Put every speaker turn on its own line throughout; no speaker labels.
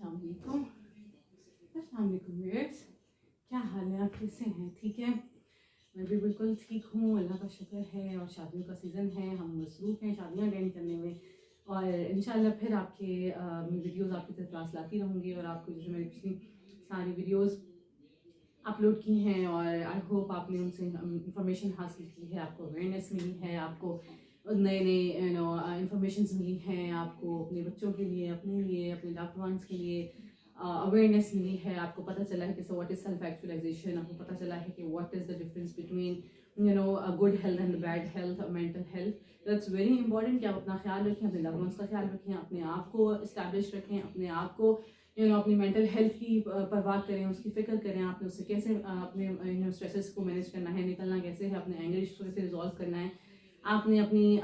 अस्सलाम वालेकुम व्यूअर्स, क्या हाल है? आप कैसे हैं? ठीक है, मैं भी बिल्कुल ठीक हूँ, अल्लाह का शुक्र है। और शादियों का सीज़न है, हम मसरूफ़ हैं शादियाँ अटेंड करने में। और इंशाल्लाह फिर आपके वीडियोज़ आपकी तरफ पास लाती रहूँगी। और आपको जैसे मैंने पिछली सारी वीडियोज़ अपलोड की हैं और आई होप आपने उनसे इंफॉर्मेशन हासिल की है, आपको अवेयरनेस मिली है, आपको नए नए इंफॉर्मेशन मिली हैं, आपको अपने बच्चों के लिए, अपने लिए, अपने लव्ड वंस के लिए अवेयरनेस मिली है। आपको पता चला है कि so what is self actualization, आपको पता चला है कि what is the difference between good health and bad health, mental health. That's very important कि आप अपना ख्याल रखें, अपने लव्ड वंस का ख्याल रखें, अपने आप को इस्टेब्लिश रखें, अपने आप को अपनी मेंटल हेल्थ की परवाह करें, उसकी फिक्र करें। आपने उससे कैसे अपने स्ट्रेसेस को मैनेज करना है, निकलना कैसे है, अपने एंगर इश्यू कैसे रिजॉल्व करना है। आपने अपनी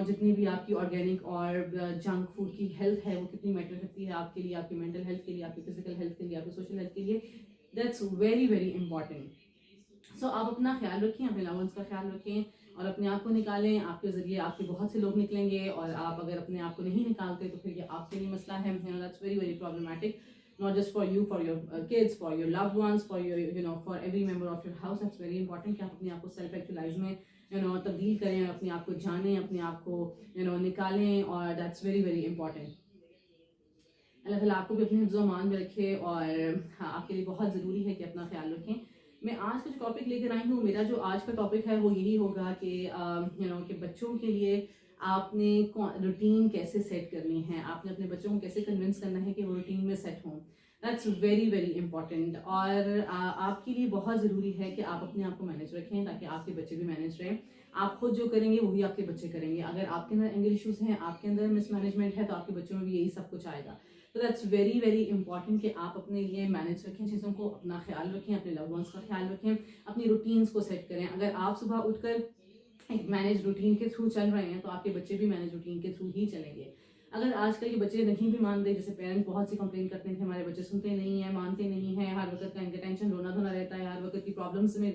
जितनी भी आपकी ऑर्गेनिक और जंक फूड की हेल्थ है वो कितनी मैटर करती है आपके लिए, आपकी मेंटल हेल्थ के लिए, आपकी फिजिकल हेल्थ के लिए, आपकी सोशल हेल्थ के लिए। That's very very important. So आप अपना ख्याल रखें, अपने लव वंस का ख्याल रखें और अपने आप को निकालें। आपके ज़रिए आपके बहुत से लोग निकलेंगे और आप अगर अपने आप को नहीं निकालते तो फिर ये आपके लिए मसला है। That's very very problematic, not just for you, for your kids, for your loved ones, for your for every member of your house. That's very important कि आप अपने आप को सेल्फ एक्चुअलाइज में तब्दील करें, अपने आप को जानें, अपने आप को निकालें। और दैट्स वेरी वेरी इंपॉर्टेंट। अल्लाह ताला आपको भी अपने हिफ्ज़ व मान में रखे। और हाँ, आपके लिए बहुत ज़रूरी है कि अपना ख्याल रखें। मैं आज का जो टॉपिक लेकर आई हूँ, मेरा जो आज का टॉपिक है वो यही होगा कि कि बच्चों के लिए आपने रूटीन कैसे सेट करनी है, आपने अपने बच्चों को कैसे कन्विंस करना है कि वो रूटीन में सेट हों। That's very very important. और आपके लिए बहुत ज़रूरी है कि आप अपने आप को मैनेज रखें ताकि आपके बच्चे भी मैनेज रहें। आप खुद जो करेंगे वही आपके बच्चे करेंगे। अगर आपके अंदर एंगर इश्यूज हैं, आपके अंदर मिसमैनेजमेंट है, तो आपके बच्चों में भी यही सब कुछ आएगा। तो दैट्स वेरी वेरी इंपॉर्टेंट कि आप अपने लिए मैनेज रखें चीज़ों को, अपना ख्याल रखें, अपने लव्ड वंस का ख्याल रखें, अपनी रूटीन्स को सेट करें। अगर आप सुबह उठकर एक मैनेज रूटीन के थ्रू चल रहे हैं तो आपके बच्चे भी मैनेज रूटीन के थ्रू ही चलेंगे। अगर आजकल के बच्चे नहीं भी मानते, जैसे पेरेंट्स बहुत सी कंप्लेन करते हैं कि हमारे बच्चे सुनते नहीं है, मानते नहीं है, हर वक्त का इनका टेंशन रोना धोना रहता है, हर वक्त की प्रॉब्लम्स में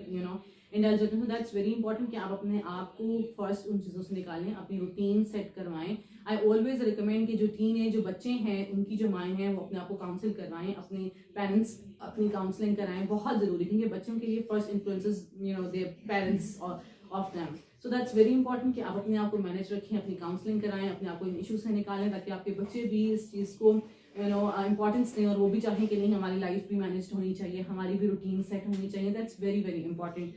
इंडल्ज होते हैं। दैट्स वेरी इंपॉर्टेंट कि आप अपने आप को फर्स्ट उन चीज़ों से निकालें, अपनी रूटीन सेट करवाएं। आई ऑलवेज रिकमेंड कि जो टीन जो बच्चे हैं उनकी जो माएँ हैं वो अपने आप को काउंसिल करवाएं, अपने पेरेंट्स अपनी काउंसलिंग कराएं, बहुत ज़रूरी, क्योंकि बच्चों के लिए first influences their parents of them. So that's very important कि आप अपने आप को मैनेज रखें, अपनी काउंसलिंग कराएं, अपने आप को इन इशूज से निकालें ताकि आपके बच्चे भी इस चीज़ को इंपॉर्टेंस दें और वो भी चाहें कि नहीं हमारी लाइफ भी मैनेज होनी चाहिए, हमारी भी रूटीन सेट होनी चाहिए। That's very very important.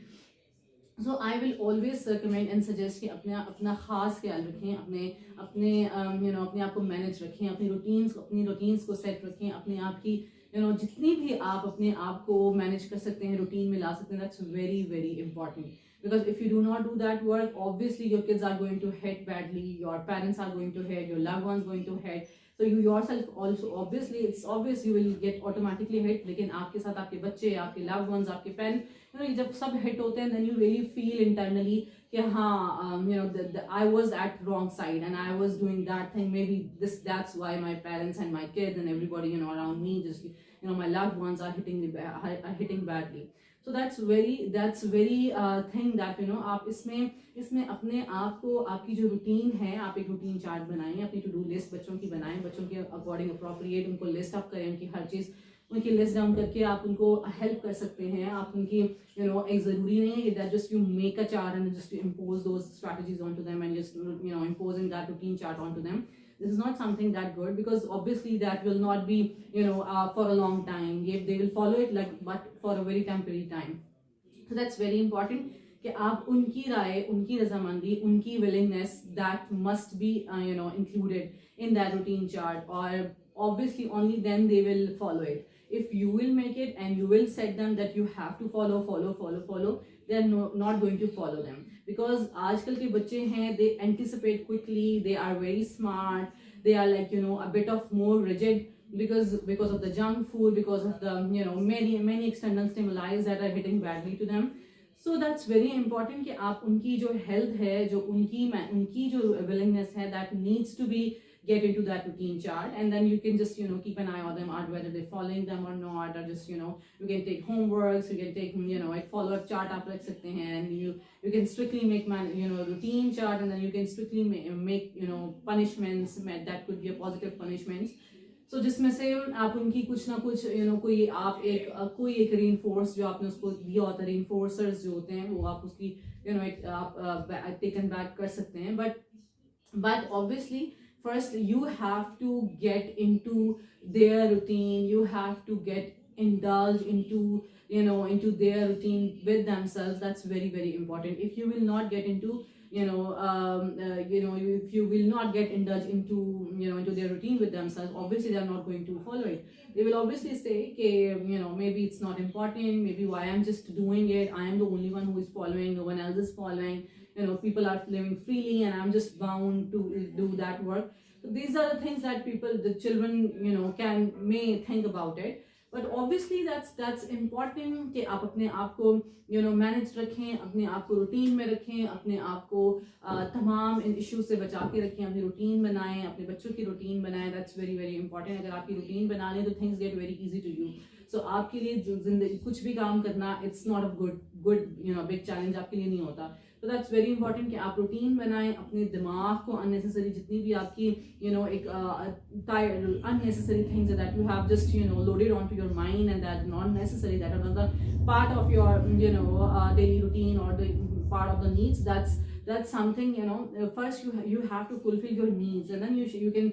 So I will always recommend and suggest कि अपना खास ख्याल रखें, अपने अपने अपने आप को मैनेज रखें, अपनी रूटीन्स को सेट रखें, अपने आप की जितनी भी आप अपने आप को मैनेज कर सकते हैं, रूटीन में ला सकते हैं। That's very very important, because if you do not do that work, obviously your kids are going to hit badly, your parents are going to hit, your loved ones going to hit, so you yourself also, obviously it's obvious you will get automatically hit, लेकिन आपके साथ आपके बच्चे, आपके loved ones, आपके parents, जब सब hit होते हैं then you really feel internally कि हाँ I was at wrong side and I was doing that thing, maybe that's why my parents and my kids and everybody around me, just my loved ones are hitting badly. So that's very thing that आप इसमें अपने आप को, आपकी जो routine है, आप एक रूटीन चार्ट बनाएं, अपनी टू डू लिस्ट बच्चों की बनाएं, बच्चों के अकॉर्डिंग अप्रोप्रिएट उनको लिस्ट अप करें, उनकी हर चीज़ उनकी लिस्ट डाउन करके आप उनको हेल्प कर सकते हैं। आप उनकी एक ज़रूरी नहीं है कि that just you make a chart and just impose those strategies on to them and just imposing that routine chart onto them. This is not something that good, because obviously that will not be for a long time. They will follow it but for a very temporary time. So that's very important कि आप उनकी राय, उनकी रजामंदी, उनकी willingness, that must be included in that routine chart, or obviously only then they will follow it. If you will make it and you will set them that you have to follow, they are not going to follow them, because आजकल के बच्चे हैं, they anticipate quickly, they are very smart, they are like a bit of more rigid because of the junk food, because of the many external stimuli that are hitting badly to them. So that's very important कि आप उनकी जो health है, जो उनकी जो willingness है, that needs to be get into that routine chart, and then you can just keep an eye on them, whether they're following them or not, or just you can take homeworks, you can take एक follow up chart आप रख सकते हैं, and you can strictly make routine chart, and then you can strictly make punishments that could be a positive punishments. सो जिसमें से आप उनकी कुछ ना कुछ कोई आप कोई एक रीइंफोर्स जो आपने उसको दिया होता है, रीइंफोर्सर्स जो होते हैं वो आप उसकी एक आप टेकन बैक कर सकते हैं. But obviously first you have to get into their routine, you have to get indulge into their routine with themselves. That's very, very important. If you will not get into if you will not get indulged into their routine with themselves, obviously they are not going to follow it. They will obviously say, okay, maybe it's not important, maybe why I'm just doing it, I am the only one who is following, no one else is following, people are living freely and I'm just bound to do that work. So these are the things that the children may think about it. But obviously that's important कि आप अपने आप को manage रखें, अपने आप को routine में रखें, अपने आप को तमाम इन इश्यूज से बचा के रखें, अपनी रूटीन बनाएं, अपने बच्चों की रूटीन बनाएं. That's very, very important. अगर आपकी रूटीन बना लें तो things get very easy to you. So आपके लिए जिंदगी कुछ भी काम करना, it's not a good big challenge आपके लिए नहीं होता. तो दैट्स वेरी इंपॉर्टेंट कि आप रूटीन बनाएं, अपने दिमाग को अननेसेसरी जितनी भी आपकी एक unnecessary things that you have just loaded onto your mind and that not necessary, that are not the part of your daily routine or the part of the needs. That's something first you have to fulfill your needs, and then you can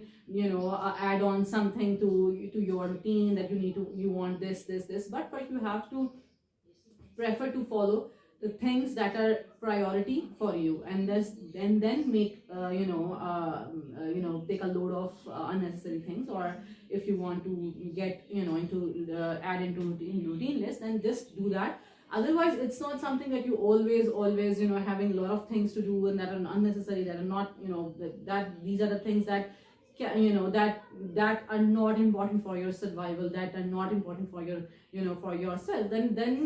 add on something to your routine that you want this. But first you have to prefer to follow the things that are priority for you, and then make take a load of unnecessary things. Or if you want to get into add into routine list, then just do that. Otherwise it's not something that you always having a lot of things to do and that are unnecessary, that are not that these are the things that that are not important for your survival, that are not important for your for yourself. Then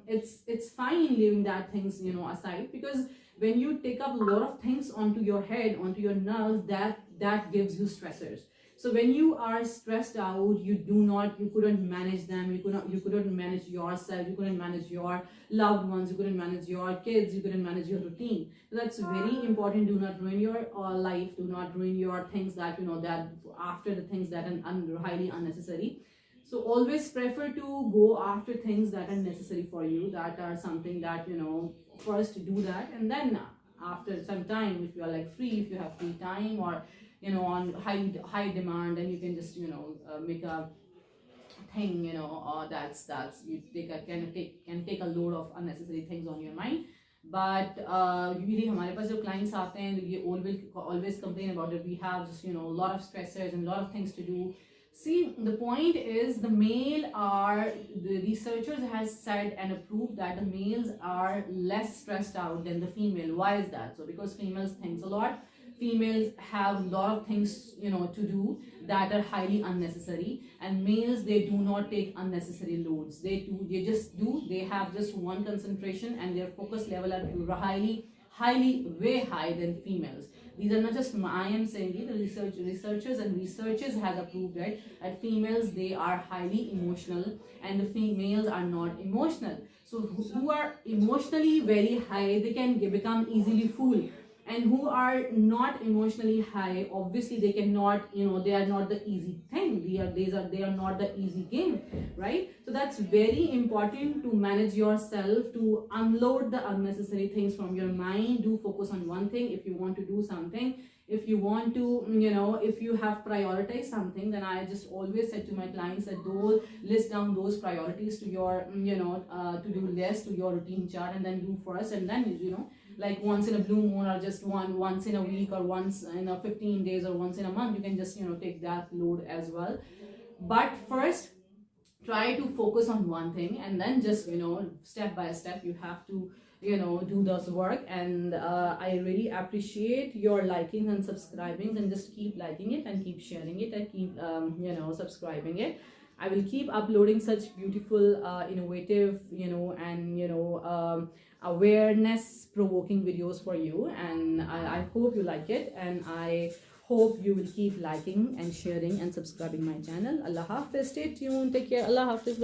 it's fine leaving that things aside, because when you take up a lot of things onto your head, onto your nerves, that gives you stressors. So when you are stressed out, you couldn't manage them, you couldn't manage yourself, you couldn't manage your loved ones, you couldn't manage your kids, you couldn't manage your routine. So that's very important. Do not ruin your life, do not ruin your things that that after the things that are highly unnecessary. So always prefer to go after things that are necessary for you, that are something that first do that, and then after some time, if you are like free, if you have free time, or on high demand, and you can just make a thing that's you can take a load of unnecessary things on your mind. But usually हमारे पास जो clients आते हैं, ये always complain about it. We have just a lot of stressors and a lot of things to do. See, the point is the researchers has said and approved that the males are less stressed out than the female. Why is that? So because females think a lot, females have a lot of things to do that are highly unnecessary, and males, they do not take unnecessary loads. They have just one concentration, and their focus level are way high than females. These are not just I am saying it, the researchers has approved it, that females, they are highly emotional and the females are not emotional. So who are emotionally very high, they can become easily fooled. And who are not emotionally high, obviously they cannot, they are not the easy thing. They are not the easy game, right? So that's very important to manage yourself, to unload the unnecessary things from your mind. Do focus on one thing. If you want to do something, if you want to, if you have prioritized something, then I just always said to my clients that list down those priorities to your, to-do list, to your routine chart, and then do first, and then, like once in a blue moon, or just once in a week, or once in a 15 days, or once in a month, you can just take that load as well. But first try to focus on one thing, and then just step by step you have to do this work. And I really appreciate your liking and subscribing, and just keep liking it and keep sharing it and keep subscribing it. I will keep uploading such beautiful innovative and awareness provoking videos for you, and I hope you like it, and I hope you will keep liking and sharing and subscribing my channel. Allah Hafiz, stay tuned, take care, Allah Hafiz.